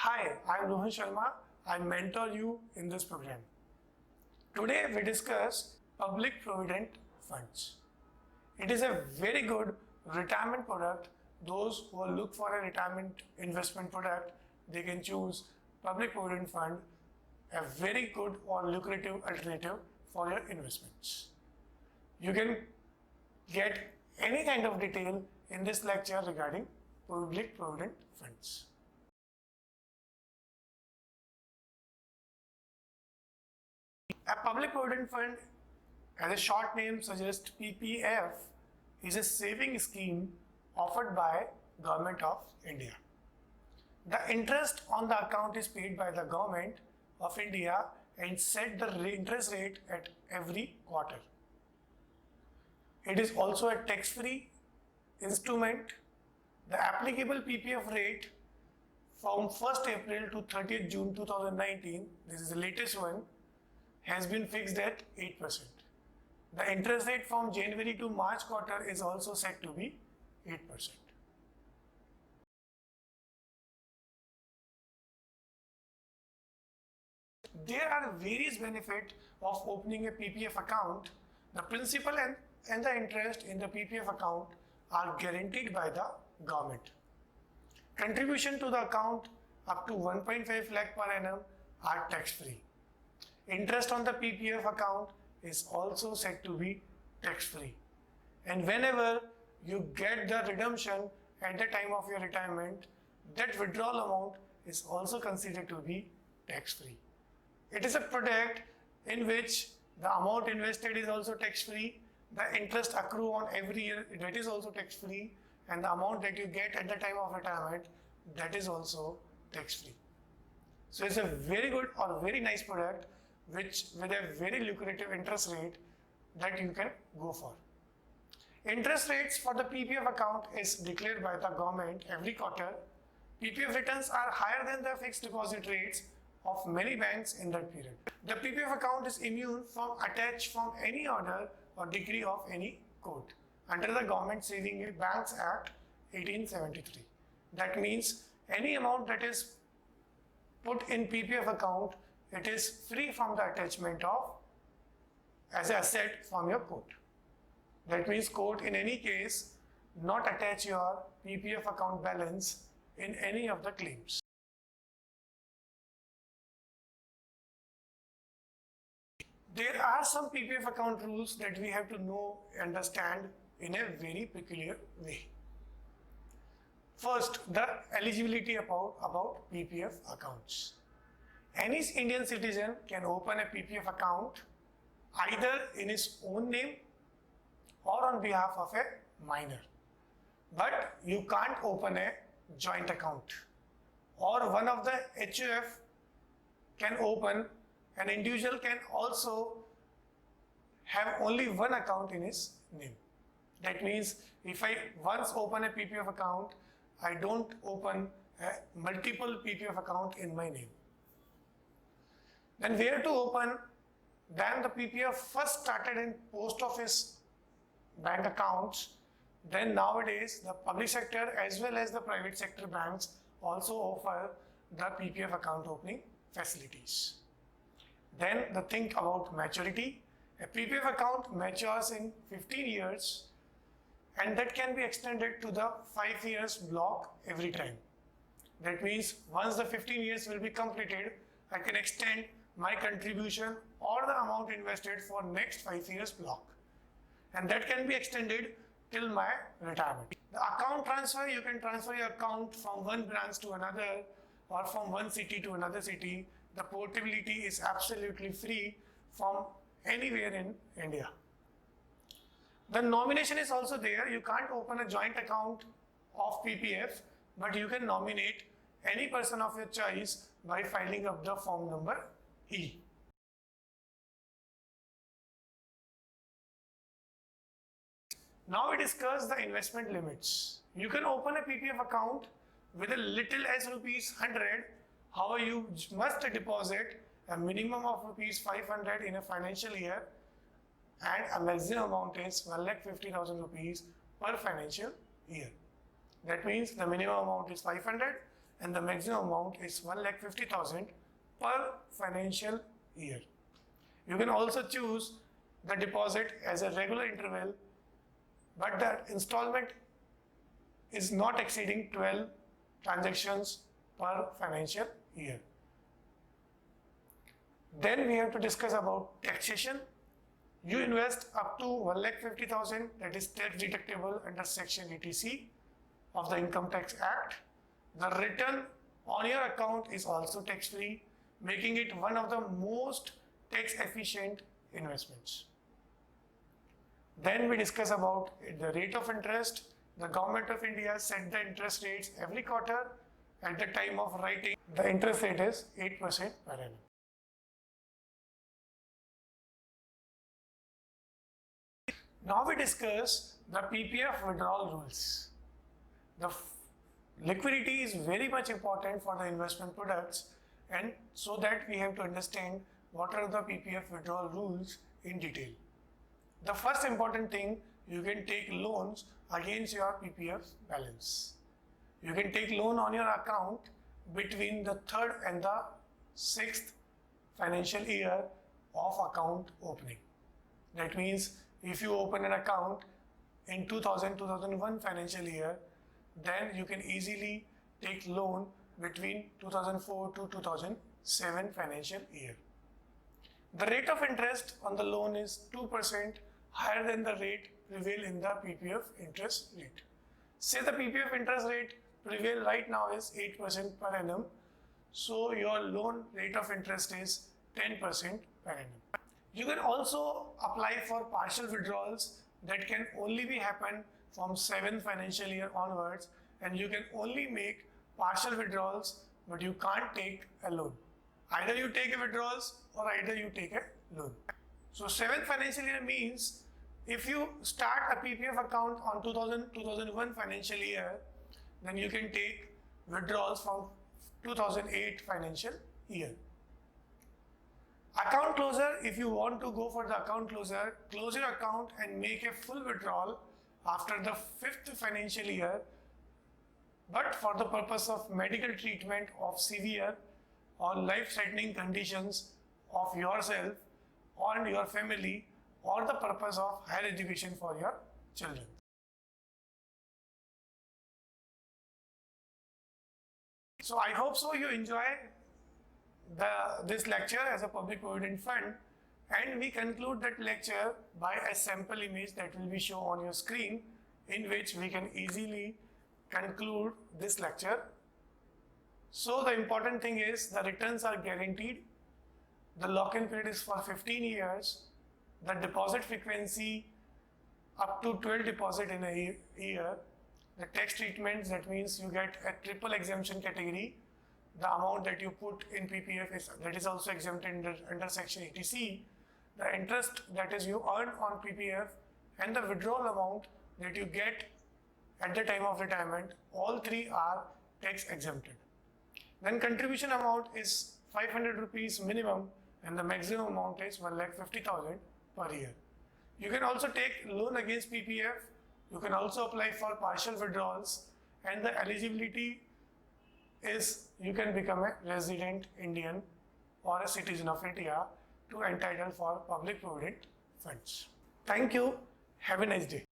Hi, I'm Rohan Sharma. I mentor you in this program. Today we discuss public provident funds. It is a very good retirement product. Those who look for a retirement investment product, they can choose public provident fund, a very good or lucrative alternative for your investments. You can get any kind of detail in this lecture regarding public provident funds. A public provident fund, as a short name suggests, PPF, is a saving scheme offered by Government of India. The interest on the account is paid by the Government of India and set the interest rate at every quarter. It is also a tax-free instrument. The applicable PPF rate from 1st April to 30th June 2019, this is the latest one, has been fixed at 8%. The interest rate from January to March quarter is also set to be 8%. There are various benefits of opening a PPF account. The principal and the interest in the PPF account are guaranteed by the government. Contribution to the account up to 1.5 lakh per annum are tax-free. Interest on the PPF account is also said to be tax-free. And whenever you get the redemption at the time of your retirement, that withdrawal amount is also considered to be tax-free. It is a product in which the amount invested is also tax-free, the interest accrue on every year, that is also tax-free, and the amount that you get at the time of retirement, that is also tax-free. So it's a very good or very nice product which with a very lucrative interest rate that you can go for. Interest rates for the PPF account is declared by the government every quarter. PPF returns are higher than the fixed deposit rates of many banks in that period. The PPF account is immune from attach from any order or decree of any court under the Government Savings Banks Act 1873. That means any amount that is put in PPF account, it is free from the attachment of as an asset from your court. That means court in any case not attach your PPF account balance in any of the claims. There are some PPF account rules that we have to know, understand in a very peculiar way. First, the eligibility about PPF accounts. Any Indian citizen can open a PPF account either in his own name or on behalf of a minor. But you can't open a joint account, or one of the HUF can open. An individual can also have only one account in his name. That means if I once open a PPF account, I don't open a multiple PPF account in my name. Then where to open? Then the PPF first started in post office bank accounts. Then nowadays the public sector as well as the private sector banks also offer the PPF account opening facilities. Then the think about maturity. A PPF account matures in 15 years and that can be extended to the 5 years block every time. That means once the 15 years will be completed, I can extend my contribution or the amount invested for next 5 years block. And that can be extended till my retirement. The account transfer, you can transfer your account from one branch to another or from one city to another city. The portability is absolutely free from anywhere in India. The nomination is also there. You can't open a joint account of PPF, but you can nominate any person of your choice by filing up the form number E. Now we discuss the investment limits. You can open a PPF account with a little as rupees 100. However, you must deposit a minimum of rupees 500 in a financial year and a maximum amount is 1,50,000 rupees per financial year. That means the minimum amount is 500 and the maximum amount is 1,50,000 per financial year. You can also choose the deposit as a regular interval, but the installment is not exceeding 12 transactions per financial year. Then we have to discuss about taxation. You invest up to 1,50,000, that is tax deductible under Section 80C of the Income Tax Act. The return on your account is also tax-free, making it one of the most tax-efficient investments. Then we discuss about the rate of interest. The Government of India set the interest rates every quarter. At the time of writing, the interest rate is 8% per annum. Now we discuss the PPF withdrawal rules. The liquidity is very much important for the investment products, and so that we have to understand what are the PPF withdrawal rules in detail. The first important thing, you can take loans against your PPF balance. You can take loan on your account between the 3rd and the 6th financial year of account opening. That means if you open an account in 2000-2001 financial year, then you can easily take loan between 2004 to 2007 financial year. The rate of interest on the loan is 2% higher than the rate prevail in the PPF interest rate. Say the PPF interest rate prevail right now is 8% per annum, so your loan rate of interest is 10% per annum. You can also apply for partial withdrawals that can only be happen from 7th financial year onwards, and you can only make partial withdrawals, but you can't take a loan. Either you take a withdrawals or either you take a loan. So 7th financial year means if you start a PPF account on 2000-2001 financial year, then you can take withdrawals from 2008 financial year. Account closure, if you want to go for the account closure, close your account and make a full withdrawal after the 5th financial year, but for the purpose of medical treatment of severe or life-threatening conditions of yourself and your family, or the purpose of higher education for your children. So I hope so you enjoy this lecture as a public provident fund, and we conclude that lecture by a sample image that will be shown on your screen, in which we can easily conclude this lecture. So the important thing is the returns are guaranteed, the lock-in period is for 15 years, the deposit frequency up to 12 deposit in a year, the tax treatments, that means you get a triple exemption category. The amount that you put in PPF is also exempted under Section 80C. The interest that is you earn on PPF and the withdrawal amount that you get at the time of retirement, all three are tax exempted. Then contribution amount is 500 rupees minimum and the maximum amount is 1,50,000 per year. You can also take loan against PPF. You can also apply for partial withdrawals, and the eligibility is you can become a resident Indian or a citizen of India to entitle for public provident funds. Thank you. Have a nice day.